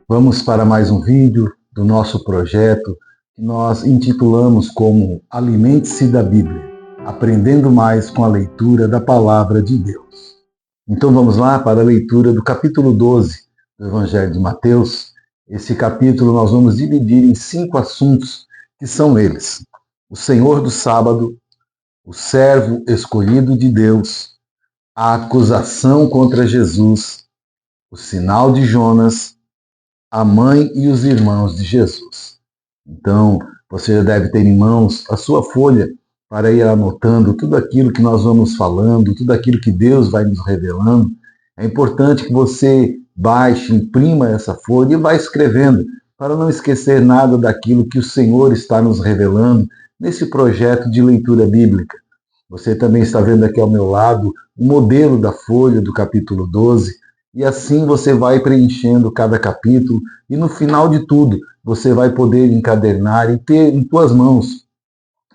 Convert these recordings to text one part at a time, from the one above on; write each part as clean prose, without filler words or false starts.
Vamos para mais um vídeo do nosso projeto que nós intitulamos como Alimente-se da Bíblia, aprendendo mais com a leitura da Palavra de Deus. Então vamos lá para a leitura do capítulo 12 do Evangelho de Mateus. Esse capítulo nós vamos dividir em 5 assuntos, que são eles: o Senhor do sábado, o servo escolhido de Deus, a acusação contra Jesus, o sinal de Jonas, a mãe e os irmãos de Jesus. Então, você já deve ter em mãos a sua folha para ir anotando tudo aquilo que nós vamos falando, tudo aquilo que Deus vai nos revelando. É importante que você baixe, imprima essa folha e vá escrevendo, para não esquecer nada daquilo que o Senhor está nos revelando nesse projeto de leitura bíblica. Você também está vendo aqui ao meu lado o modelo da folha do capítulo 12, e assim você vai preenchendo cada capítulo, e no final de tudo, você vai poder encadernar e ter em suas mãos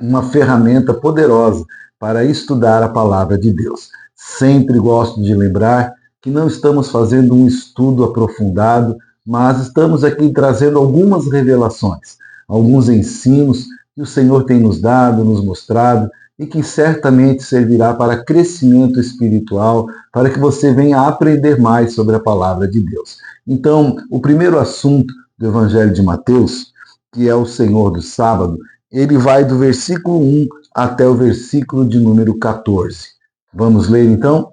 uma ferramenta poderosa para estudar a palavra de Deus. Sempre gosto de lembrar que não estamos fazendo um estudo aprofundado, mas estamos aqui trazendo algumas revelações, alguns ensinos que o Senhor tem nos dado, nos mostrado, e que certamente servirá para crescimento espiritual, para que você venha a aprender mais sobre a palavra de Deus. Então, o primeiro assunto do Evangelho de Mateus, que é o Senhor do sábado, ele vai do versículo 1 até o versículo de número 14. Vamos ler então?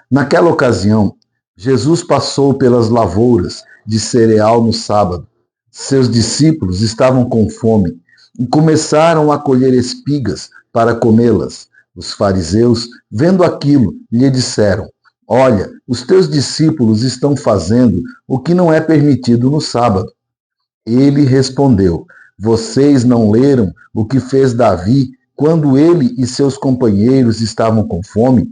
Naquela ocasião, Jesus passou pelas lavouras de cereal no sábado. Seus discípulos estavam com fome e começaram a colher espigas para comê-las. Os fariseus, vendo aquilo, lhe disseram: Olha, os teus discípulos estão fazendo o que não é permitido no sábado. Ele respondeu: Vocês não leram o que fez Davi quando ele e seus companheiros estavam com fome?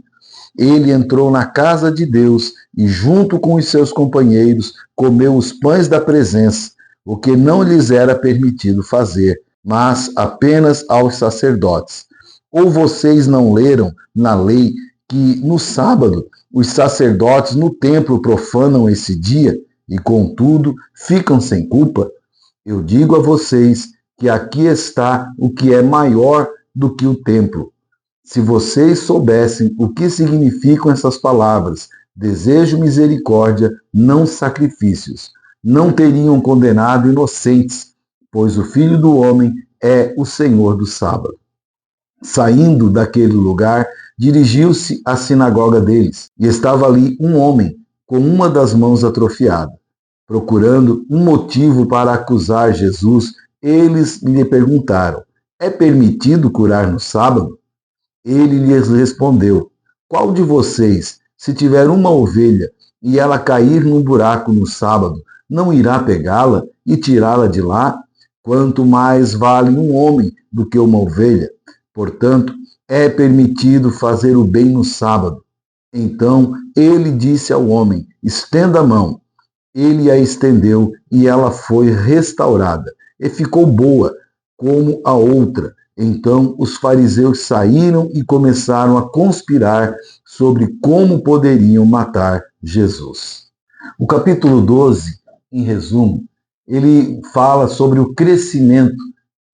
Ele entrou na casa de Deus e, junto com os seus companheiros, comeu os pães da presença, o que não lhes era permitido fazer, mas apenas aos sacerdotes. Ou vocês não leram na lei que no sábado os sacerdotes no templo profanam esse dia e, contudo, ficam sem culpa? Eu digo a vocês que aqui está o que é maior do que o templo. Se vocês soubessem o que significam essas palavras, desejo misericórdia, não sacrifícios, não teriam condenado inocentes, pois o Filho do Homem é o Senhor do sábado. Saindo daquele lugar, dirigiu-se à sinagoga deles, e estava ali um homem com uma das mãos atrofiada. Procurando um motivo para acusar Jesus, eles lhe perguntaram: É permitido curar no sábado? Ele lhes respondeu: Qual de vocês, se tiver uma ovelha e ela cair num buraco no sábado, não irá pegá-la e tirá-la de lá? Quanto mais vale um homem do que uma ovelha? Portanto, é permitido fazer o bem no sábado. Então ele disse ao homem: Estenda a mão. Ele a estendeu e ela foi restaurada, e ficou boa, como a outra. Então os fariseus saíram e começaram a conspirar sobre como poderiam matar Jesus. O capítulo 12, em resumo, ele fala sobre o crescimento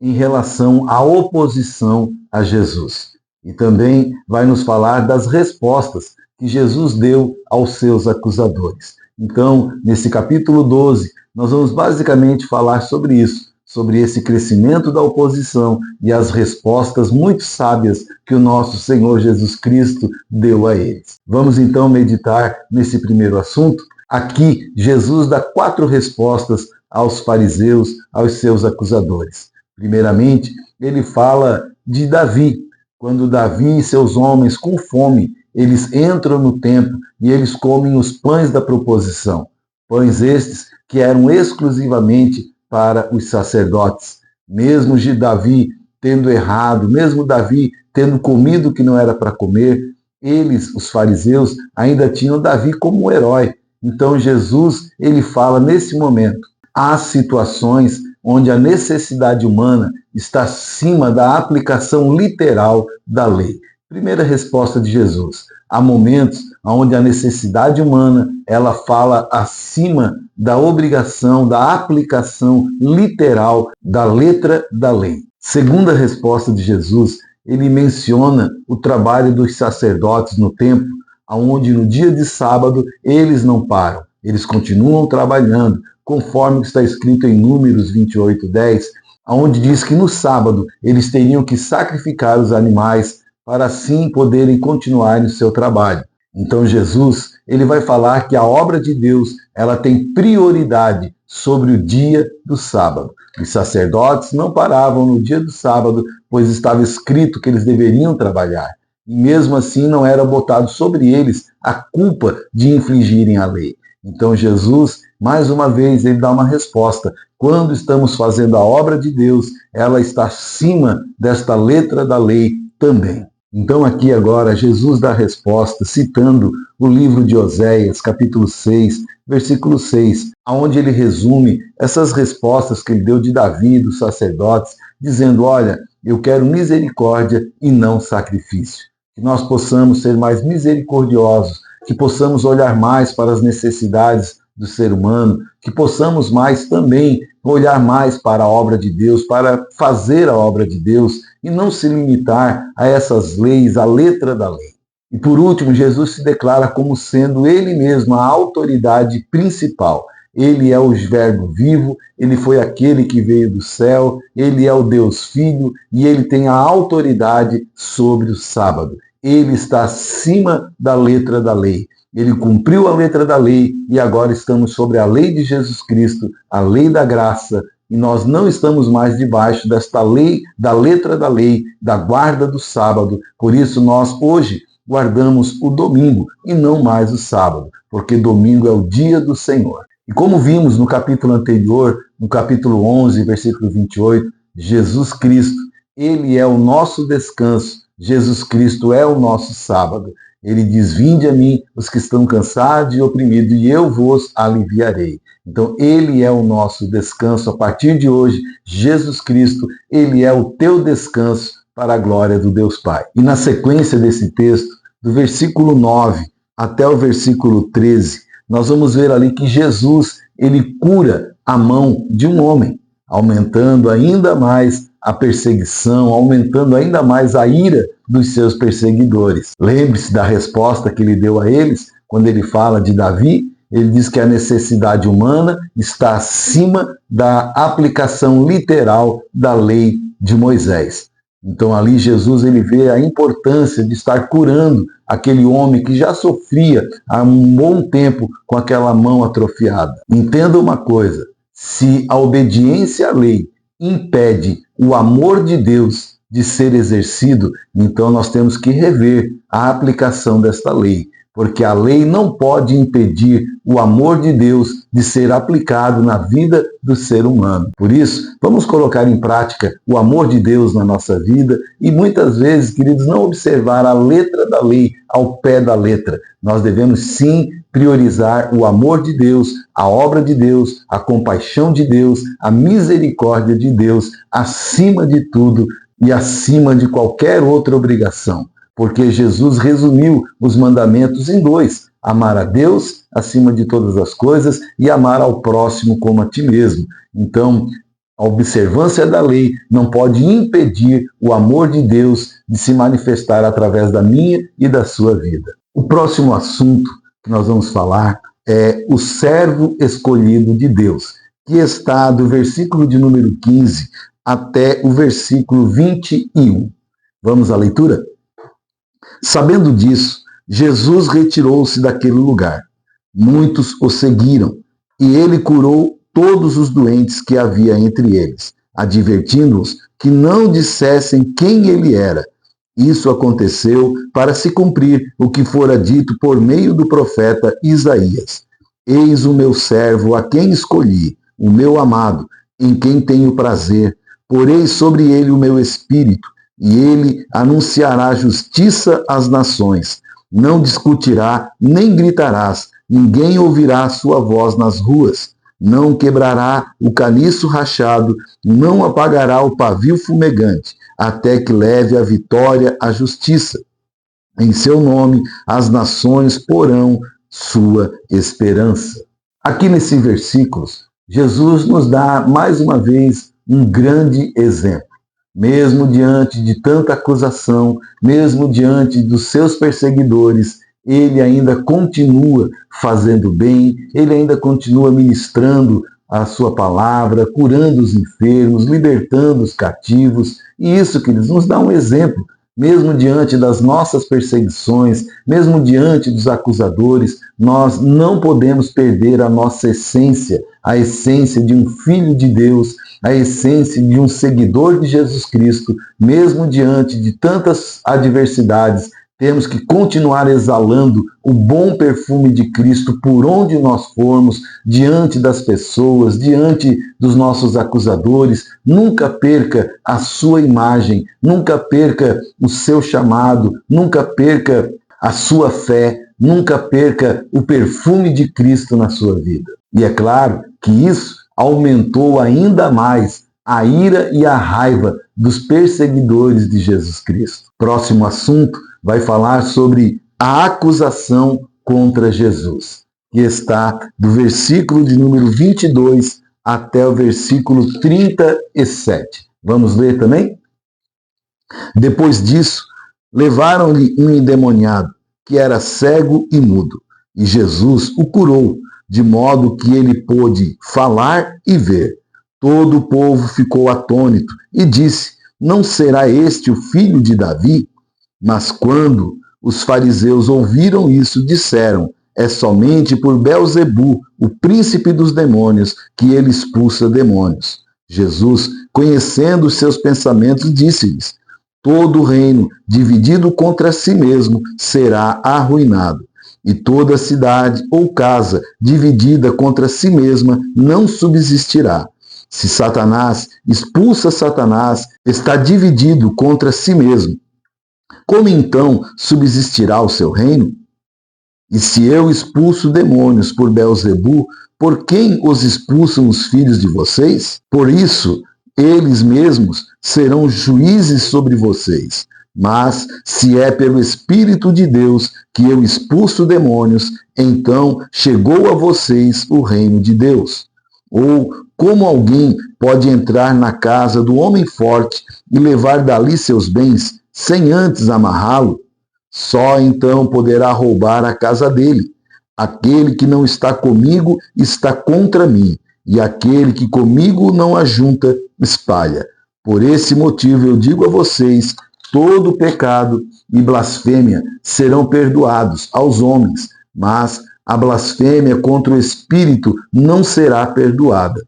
em relação à oposição a Jesus. E também vai nos falar das respostas que Jesus deu aos seus acusadores. Então, nesse capítulo 12, nós vamos basicamente falar sobre isso, sobre esse crescimento da oposição e as respostas muito sábias que o nosso Senhor Jesus Cristo deu a eles. Vamos então meditar nesse primeiro assunto. Aqui, Jesus dá 4 respostas aos fariseus, aos seus acusadores. Primeiramente, ele fala de Davi. Quando Davi e seus homens com fome, eles entram no templo e eles comem os pães da proposição. Pães estes que eram exclusivamente para os sacerdotes. Mesmo de Davi tendo errado, mesmo Davi tendo comido o que não era para comer, eles, os fariseus, ainda tinham Davi como um herói. Então Jesus, ele fala nesse momento: há situações onde a necessidade humana está acima da aplicação literal da lei. Primeira resposta de Jesus: há momentos onde a necessidade humana ela fala acima da obrigação, da aplicação literal da letra da lei. Segunda resposta de Jesus, ele menciona o trabalho dos sacerdotes no templo, onde no dia de sábado eles não param, eles continuam trabalhando, conforme está escrito em Números 28:10, onde diz que no sábado eles teriam que sacrificar os animais para assim poderem continuar no seu trabalho. Então Jesus, ele vai falar que a obra de Deus, ela tem prioridade sobre o dia do sábado. Os sacerdotes não paravam no dia do sábado, pois estava escrito que eles deveriam trabalhar. E mesmo assim não era botado sobre eles a culpa de infringirem a lei. Então Jesus, mais uma vez, ele dá uma resposta. Quando estamos fazendo a obra de Deus, ela está acima desta letra da lei também. Então aqui agora Jesus dá a resposta citando o livro de Oséias, capítulo 6, versículo 6, onde ele resume essas respostas que ele deu de Davi, dos sacerdotes, dizendo, olha, eu quero misericórdia e não sacrifício. Que nós possamos ser mais misericordiosos, que possamos olhar mais para as necessidades do ser humano, que possamos mais também olhar mais para a obra de Deus, para fazer a obra de Deus e não se limitar a essas leis, a letra da lei. E por último, Jesus se declara como sendo ele mesmo a autoridade principal. Ele é o Verbo vivo, ele foi aquele que veio do céu, ele é o Deus Filho e ele tem a autoridade sobre o sábado. Ele está acima da letra da lei. Ele cumpriu a letra da lei e agora estamos sobre a lei de Jesus Cristo, a lei da graça, e nós não estamos mais debaixo desta lei, da letra da lei, da guarda do sábado. Por isso nós hoje guardamos o domingo e não mais o sábado, porque domingo é o dia do Senhor. E como vimos no capítulo anterior, no capítulo 11, versículo 28, Jesus Cristo, ele é o nosso descanso. Jesus Cristo é o nosso sábado. Ele diz, vinde a mim os que estão cansados e oprimidos, e eu vos aliviarei. Então, ele é o nosso descanso. A partir de hoje, Jesus Cristo, ele é o teu descanso para a glória do Deus Pai. E na sequência desse texto, do versículo 9 até o versículo 13, nós vamos ver ali que Jesus, ele cura a mão de um homem, aumentando ainda mais a perseguição, aumentando ainda mais a ira dos seus perseguidores. Lembre-se da resposta que ele deu a eles, quando ele fala de Davi, ele diz que a necessidade humana está acima da aplicação literal da lei de Moisés. Então ali Jesus ele vê a importância de estar curando aquele homem que já sofria há um bom tempo com aquela mão atrofiada. Entenda uma coisa, se a obediência à lei impede o amor de Deus de ser exercido, então nós temos que rever a aplicação desta lei, porque a lei não pode impedir o amor de Deus de ser aplicado na vida do ser humano. Por isso, vamos colocar em prática o amor de Deus na nossa vida e muitas vezes, queridos, não observar a letra da lei ao pé da letra. Nós devemos sim priorizar o amor de Deus, a obra de Deus, a compaixão de Deus, a misericórdia de Deus, acima de tudo e acima de qualquer outra obrigação. Porque Jesus resumiu os mandamentos em dois: amar a Deus acima de todas as coisas e amar ao próximo como a ti mesmo. Então, a observância da lei não pode impedir o amor de Deus de se manifestar através da minha e da sua vida. O próximo assunto que nós vamos falar é o servo escolhido de Deus, que está do versículo de número 15 até o versículo 21. Vamos à leitura? Sabendo disso, Jesus retirou-se daquele lugar. Muitos o seguiram, e ele curou todos os doentes que havia entre eles, advertindo-os que não dissessem quem ele era. Isso aconteceu para se cumprir o que fora dito por meio do profeta Isaías. Eis o meu servo a quem escolhi, o meu amado, em quem tenho prazer. Porei sobre ele o meu espírito, e ele anunciará justiça às nações. Não discutirá, nem gritarás, ninguém ouvirá a sua voz nas ruas. Não quebrará o caniço rachado, não apagará o pavio fumegante, até que leve a vitória à justiça. Em seu nome, as nações porão sua esperança. Aqui nesses versículos, Jesus nos dá mais uma vez um grande exemplo. Mesmo diante de tanta acusação, mesmo diante dos seus perseguidores, ele ainda continua fazendo bem, ele ainda continua ministrando a sua palavra, curando os enfermos, libertando os cativos. E isso, queridos, nos dá um exemplo. Mesmo diante das nossas perseguições, mesmo diante dos acusadores, nós não podemos perder a nossa essência, a essência de um filho de Deus, a essência de um seguidor de Jesus Cristo. Mesmo diante de tantas adversidades, temos que continuar exalando o bom perfume de Cristo por onde nós formos, diante das pessoas, diante dos nossos acusadores. Nunca perca a sua imagem, nunca perca o seu chamado, nunca perca a sua fé, nunca perca o perfume de Cristo na sua vida. E é claro que isso aumentou ainda mais a ira e a raiva dos perseguidores de Jesus Cristo. Próximo assunto vai falar sobre a acusação contra Jesus, que está do versículo de número 22 até o versículo 37. Vamos ler também? Depois disso, levaram-lhe um endemoniado, que era cego e mudo, e Jesus o curou, de modo que ele pôde falar e ver. Todo o povo ficou atônito e disse: não será este o filho de Davi? Mas quando os fariseus ouviram isso, disseram: é somente por Belzebu, o príncipe dos demônios, que ele expulsa demônios. Jesus, conhecendo os seus pensamentos, disse-lhes: todo reino dividido contra si mesmo será arruinado, e toda cidade ou casa dividida contra si mesma não subsistirá. Se Satanás expulsa Satanás, está dividido contra si mesmo. Como então subsistirá o seu reino? E se eu expulso demônios por Belzebu, por quem os expulsam os filhos de vocês? Por isso, eles mesmos serão juízes sobre vocês. Mas se é pelo Espírito de Deus que eu expulso demônios, então chegou a vocês o reino de Deus. Ou como alguém pode entrar na casa do homem forte e levar dali seus bens, sem antes amarrá-lo? Só então poderá roubar a casa dele. Aquele que não está comigo está contra mim, e aquele que comigo não ajunta, espalha. Por esse motivo eu digo a vocês: todo pecado e blasfêmia serão perdoados aos homens, mas a blasfêmia contra o Espírito não será perdoada.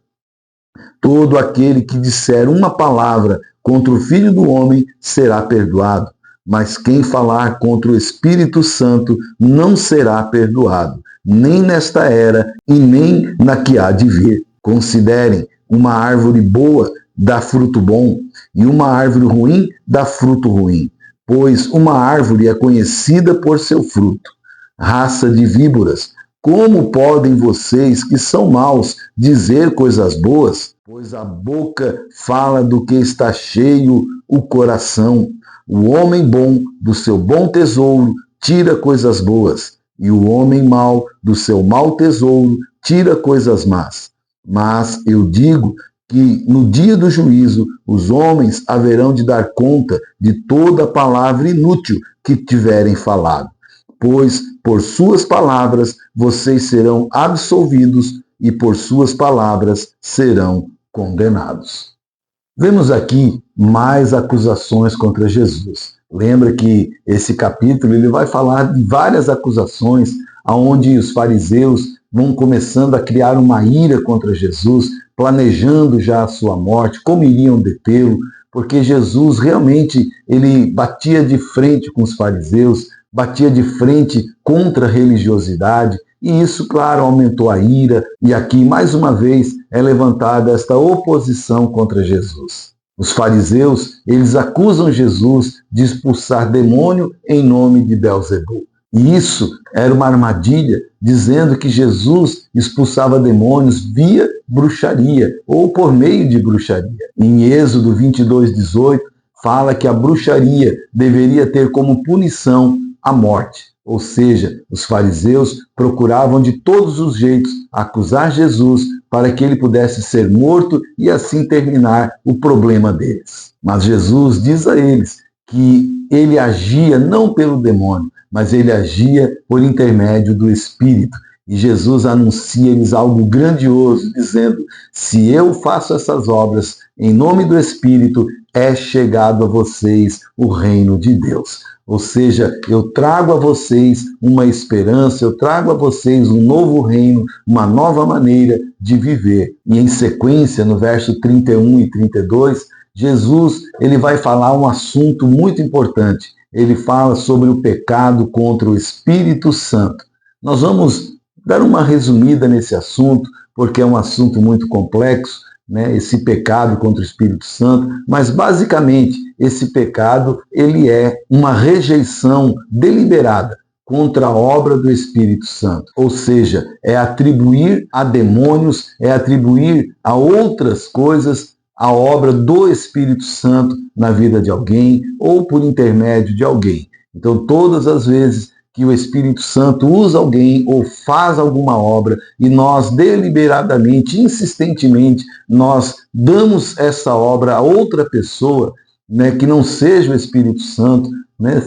Todo aquele que disser uma palavra contra o Filho do Homem será perdoado, mas quem falar contra o Espírito Santo não será perdoado, nem nesta era e nem na que há de vir. Considerem: uma árvore boa dá fruto bom, e uma árvore ruim dá fruto ruim, pois uma árvore é conhecida por seu fruto. Raça de víboras, como podem vocês, que são maus, dizer coisas boas? Pois a boca fala do que está cheio o coração. O homem bom do seu bom tesouro tira coisas boas, e o homem mau do seu mau tesouro tira coisas más. Mas eu digo que no dia do juízo os homens haverão de dar conta de toda palavra inútil que tiverem falado. Pois por suas palavras vocês serão absolvidos e por suas palavras serão condenados. Vemos aqui mais acusações contra Jesus. Lembra que esse capítulo ele vai falar de várias acusações, onde os fariseus vão começando a criar uma ira contra Jesus, planejando já a sua morte, como iriam detê-lo, porque Jesus realmente ele batia de frente com os fariseus, batia de frente contra a religiosidade, e isso, claro, aumentou a ira, e aqui, mais uma vez, é levantada esta oposição contra Jesus. Os fariseus, eles acusam Jesus de expulsar demônio em nome de Belzebu. E isso era uma armadilha, dizendo que Jesus expulsava demônios via bruxaria, ou por meio de bruxaria. Em Êxodo 22:18, fala que a bruxaria deveria ter como punição a morte. Ou seja, os fariseus procuravam de todos os jeitos acusar Jesus para que ele pudesse ser morto e assim terminar o problema deles. Mas Jesus diz a eles que ele agia não pelo demônio, mas ele agia por intermédio do Espírito. E Jesus anuncia-lhes algo grandioso, dizendo: se eu faço essas obras em nome do Espírito, é chegado a vocês o reino de Deus. Ou seja, eu trago a vocês uma esperança, eu trago a vocês um novo reino, uma nova maneira de viver. E em sequência, no verso 31 e 32, Jesus ele vai falar um assunto muito importante. Ele fala sobre o pecado contra o Espírito Santo. Nós vamos dar uma resumida nesse assunto, porque é um assunto muito complexo, né? Esse pecado contra o Espírito Santo, mas basicamente esse pecado ele é uma rejeição deliberada contra a obra do Espírito Santo. Ou seja, é atribuir a demônios, é atribuir a outras coisas a obra do Espírito Santo na vida de alguém ou por intermédio de alguém. Então, todas as vezes que o Espírito Santo usa alguém ou faz alguma obra e nós deliberadamente, insistentemente, nós damos essa obra a outra pessoa, né, que não seja o Espírito Santo, né,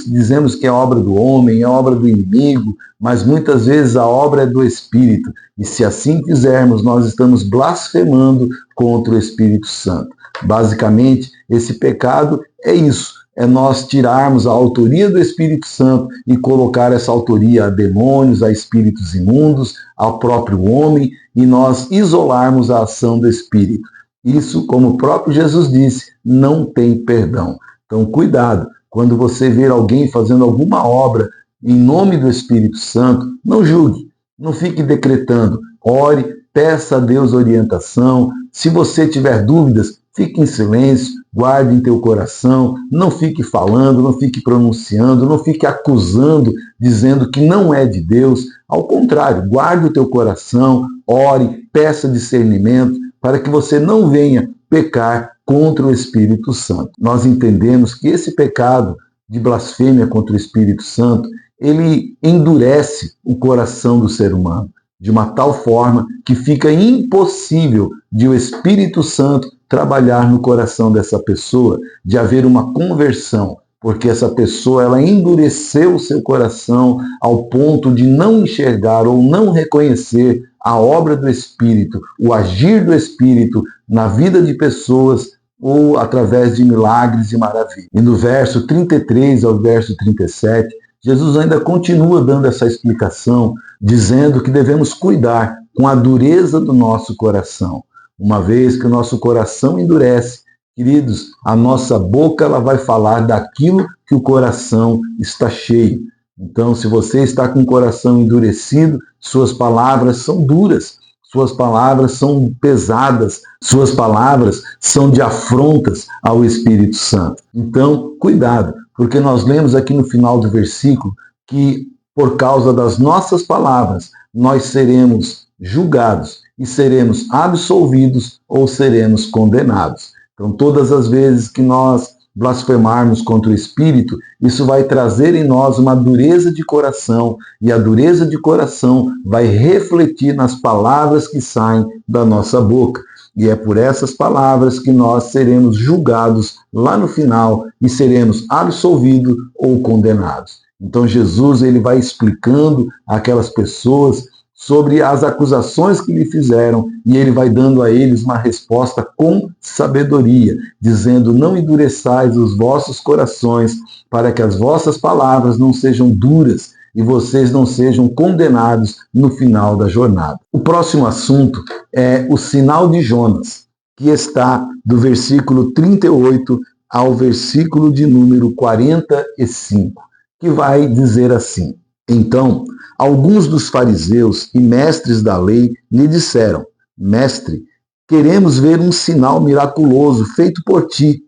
dizemos que é obra do homem, é obra do inimigo, mas muitas vezes a obra é do Espírito. E se assim fizermos, nós estamos blasfemando contra o Espírito Santo. Basicamente, esse pecado é isso. É nós tirarmos a autoria do Espírito Santo e colocar essa autoria a demônios, a espíritos imundos, ao próprio homem, e nós isolarmos a ação do Espírito. Isso, como o próprio Jesus disse, não tem perdão. Então, cuidado, quando você ver alguém fazendo alguma obra em nome do Espírito Santo, não julgue, não fique decretando, ore, peça a Deus orientação. Se você tiver dúvidas, fique em silêncio, guarde em teu coração, não fique falando, não fique pronunciando, não fique acusando, dizendo que não é de Deus. Ao contrário, guarde o teu coração, ore, peça discernimento, para que você não venha pecar contra o Espírito Santo. Nós entendemos que esse pecado de blasfêmia contra o Espírito Santo, ele endurece o coração do ser humano, de uma tal forma que fica impossível de o Espírito Santo trabalhar no coração dessa pessoa, de haver uma conversão, porque essa pessoa ela endureceu o seu coração ao ponto de não enxergar ou não reconhecer a obra do Espírito, o agir do Espírito na vida de pessoas ou através de milagres e maravilhas. E no verso 33 ao verso 37, Jesus ainda continua dando essa explicação, dizendo que devemos cuidar com a dureza do nosso coração. Uma vez que o nosso coração endurece, queridos, a nossa boca ela vai falar daquilo que o coração está cheio. Então, se você está com o coração endurecido, suas palavras são duras, suas palavras são pesadas, suas palavras são de afrontas ao Espírito Santo. Então, cuidado, porque nós lemos aqui no final do versículo que, por causa das nossas palavras, nós seremos julgados e seremos absolvidos ou seremos condenados. Então, todas as vezes que nós blasfemarmos contra o Espírito, isso vai trazer em nós uma dureza de coração, e a dureza de coração vai refletir nas palavras que saem da nossa boca. E é por essas palavras que nós seremos julgados lá no final e seremos absolvidos ou condenados. Então Jesus ele vai explicando àquelas pessoas sobre as acusações que lhe fizeram, e ele vai dando a eles uma resposta com sabedoria, dizendo: não endureçais os vossos corações, para que as vossas palavras não sejam duras e vocês não sejam condenados no final da jornada. O próximo assunto é o sinal de Jonas, que está do versículo 38 ao versículo de número 45, que vai dizer assim: então, alguns dos fariseus e mestres da lei lhe disseram: Mestre, queremos ver um sinal miraculoso feito por ti.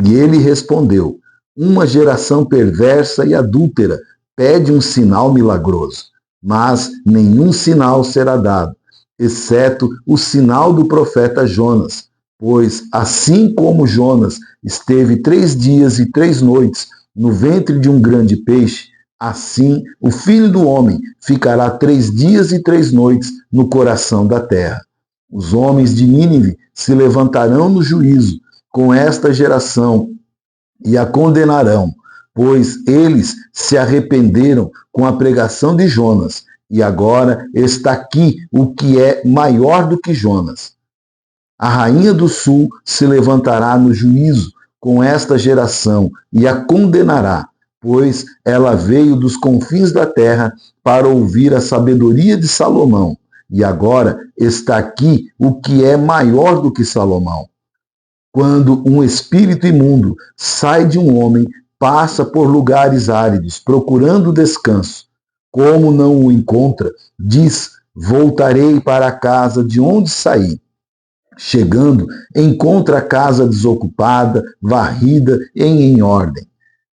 E ele respondeu: uma geração perversa e adúltera pede um sinal milagroso, mas nenhum sinal será dado, exceto o sinal do profeta Jonas. Pois, assim como Jonas esteve 3 dias e 3 noites no ventre de um grande peixe, assim o Filho do Homem ficará 3 dias e 3 noites no coração da terra. Os homens de Nínive se levantarão no juízo com esta geração e a condenarão, pois eles se arrependeram com a pregação de Jonas, e agora está aqui o que é maior do que Jonas. A rainha do sul se levantará no juízo com esta geração e a condenará, pois ela veio dos confins da terra para ouvir a sabedoria de Salomão, e agora está aqui o que é maior do que Salomão. Quando um espírito imundo sai de um homem, passa por lugares áridos, procurando descanso. Como não o encontra, diz: voltarei para a casa de onde saí. Chegando, encontra a casa desocupada, varrida e em ordem.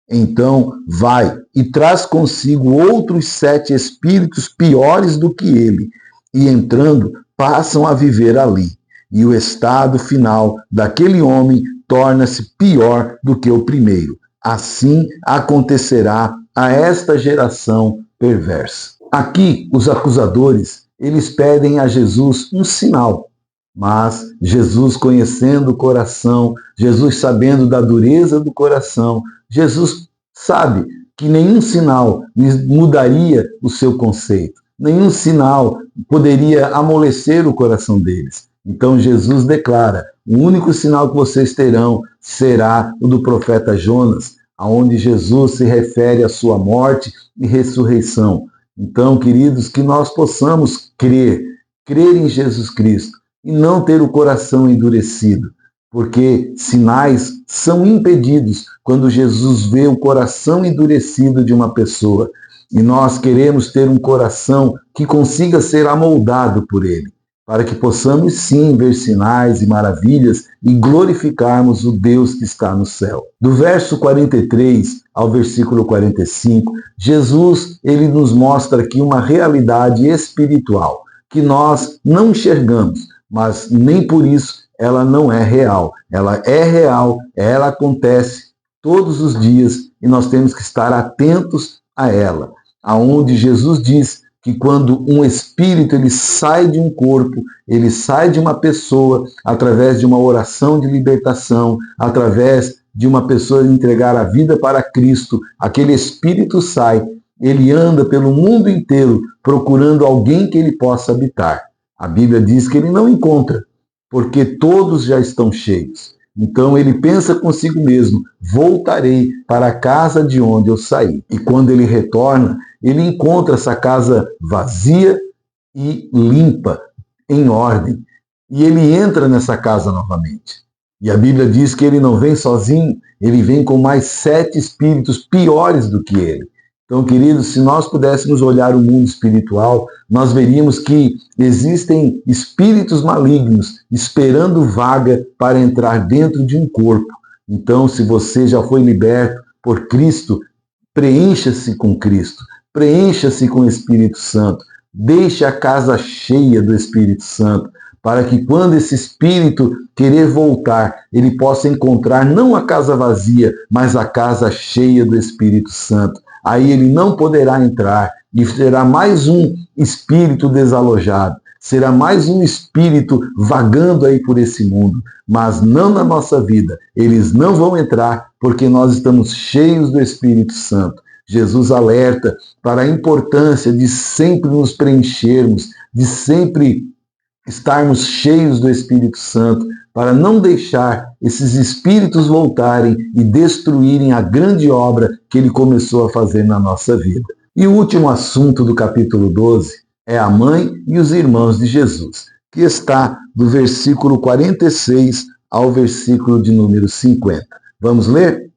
Então vai e traz consigo outros 7 espíritos piores do que ele, e entrando, passam a viver ali. E o estado final daquele homem torna-se pior do que o primeiro. Assim acontecerá a esta geração perversa. Aqui, os acusadores, eles pedem a Jesus um sinal. Mas Jesus, conhecendo o coração, Jesus sabendo da dureza do coração, Jesus sabe que nenhum sinal mudaria o seu conceito. Nenhum sinal poderia amolecer o coração deles. Então Jesus declara: o único sinal que vocês terão será o do profeta Jonas, aonde Jesus se refere à sua morte e ressurreição. Então, queridos, que nós possamos crer em Jesus Cristo e não ter o coração endurecido, porque sinais são impedidos quando Jesus vê o coração endurecido de uma pessoa. E nós queremos ter um coração que consiga ser amoldado por ele, para que possamos sim ver sinais e maravilhas e glorificarmos o Deus que está no céu. Do verso 43 ao versículo 45, Jesus ele nos mostra aqui uma realidade espiritual que nós não enxergamos, mas nem por isso ela não é real. Ela é real, ela acontece todos os dias e nós temos que estar atentos a ela. Aonde Jesus diz que quando um espírito ele sai de um corpo, ele sai de uma pessoa através de uma oração de libertação, através de uma pessoa entregar a vida para Cristo, aquele espírito sai, ele anda pelo mundo inteiro procurando alguém que ele possa habitar. A Bíblia diz que ele não encontra, porque todos já estão cheios. Então ele pensa consigo mesmo: voltarei para a casa de onde eu saí. E quando ele retorna, ele encontra essa casa vazia e limpa, em ordem. E ele entra nessa casa novamente. E a Bíblia diz que ele não vem sozinho, ele vem com mais 7 espíritos piores do que ele. Então, queridos, se nós pudéssemos olhar o mundo espiritual, nós veríamos que existem espíritos malignos esperando vaga para entrar dentro de um corpo. Então, se você já foi liberto por Cristo, preencha-se com Cristo, preencha-se com o Espírito Santo, deixe a casa cheia do Espírito Santo, para que quando esse espírito querer voltar, ele possa encontrar não a casa vazia, mas a casa cheia do Espírito Santo. Aí ele não poderá entrar e será mais um espírito desalojado, será mais um espírito vagando aí por esse mundo, mas não na nossa vida. Eles não vão entrar porque nós estamos cheios do Espírito Santo. Jesus alerta para a importância de sempre nos preenchermos, de sempre estarmos cheios do Espírito Santo, para não deixar esses espíritos voltarem e destruírem a grande obra que ele começou a fazer na nossa vida. E o último assunto do capítulo 12 é a mãe e os irmãos de Jesus, que está do versículo 46 ao versículo de número 50. Vamos ler?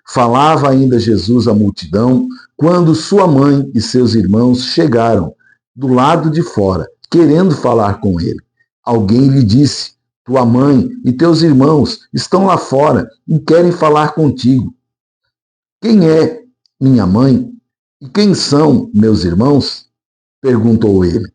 Falava ainda Jesus à multidão, quando sua mãe e seus irmãos chegaram do lado de fora, querendo falar com ele. Alguém lhe disse: tua mãe e teus irmãos estão lá fora e querem falar contigo. Quem é minha mãe e quem são meus irmãos? Perguntou ele.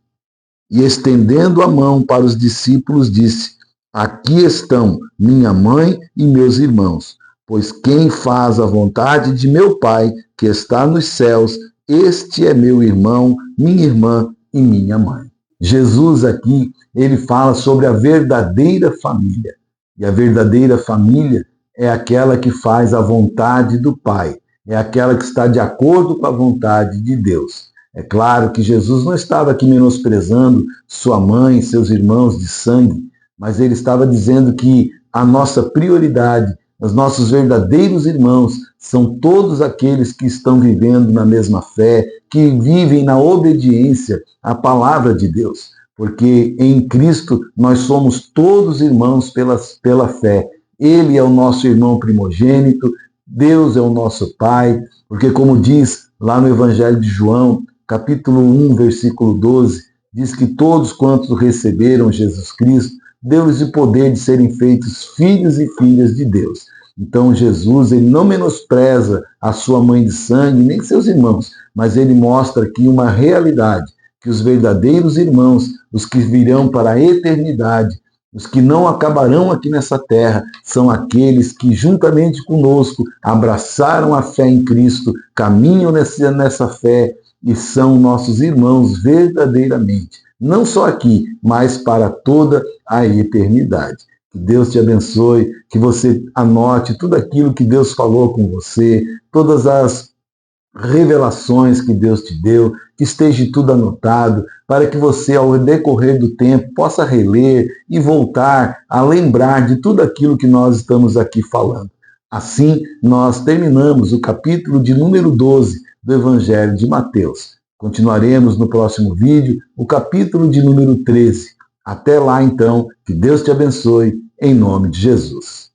E estendendo a mão para os discípulos, disse: aqui estão minha mãe e meus irmãos. pois quem faz a vontade de meu Pai, que está nos céus, este é meu irmão, minha irmã e minha mãe. Jesus aqui, ele fala sobre a verdadeira família. E a verdadeira família é aquela que faz a vontade do Pai, é aquela que está de acordo com a vontade de Deus. É claro que Jesus não estava aqui menosprezando sua mãe, seus irmãos de sangue, mas ele estava dizendo que a nossa prioridade, os nossos verdadeiros irmãos, são todos aqueles que estão vivendo na mesma fé, que vivem na obediência à palavra de Deus. Porque em Cristo nós somos todos irmãos pela fé. Ele é o nosso irmão primogênito, Deus é o nosso Pai, porque como diz lá no Evangelho de João, capítulo 1, versículo 12, diz que todos quantos receberam Jesus Cristo, deu-lhes o poder de serem feitos filhos e filhas de Deus. Então Jesus, ele não menospreza a sua mãe de sangue, nem seus irmãos, mas ele mostra aqui uma realidade, que os verdadeiros irmãos, os que virão para a eternidade, os que não acabarão aqui nessa terra, são aqueles que juntamente conosco abraçaram a fé em Cristo, caminham nessa fé e são nossos irmãos verdadeiramente. Não só aqui, mas para toda a eternidade. Que Deus te abençoe, que você anote tudo aquilo que Deus falou com você, todas as revelações que Deus te deu, que esteja tudo anotado, para que você, ao decorrer do tempo, possa reler e voltar a lembrar de tudo aquilo que nós estamos aqui falando. Assim, nós terminamos o capítulo de número 12 do Evangelho de Mateus. Continuaremos no próximo vídeo o capítulo de número 13. Até lá, então, que Deus te abençoe, em nome de Jesus.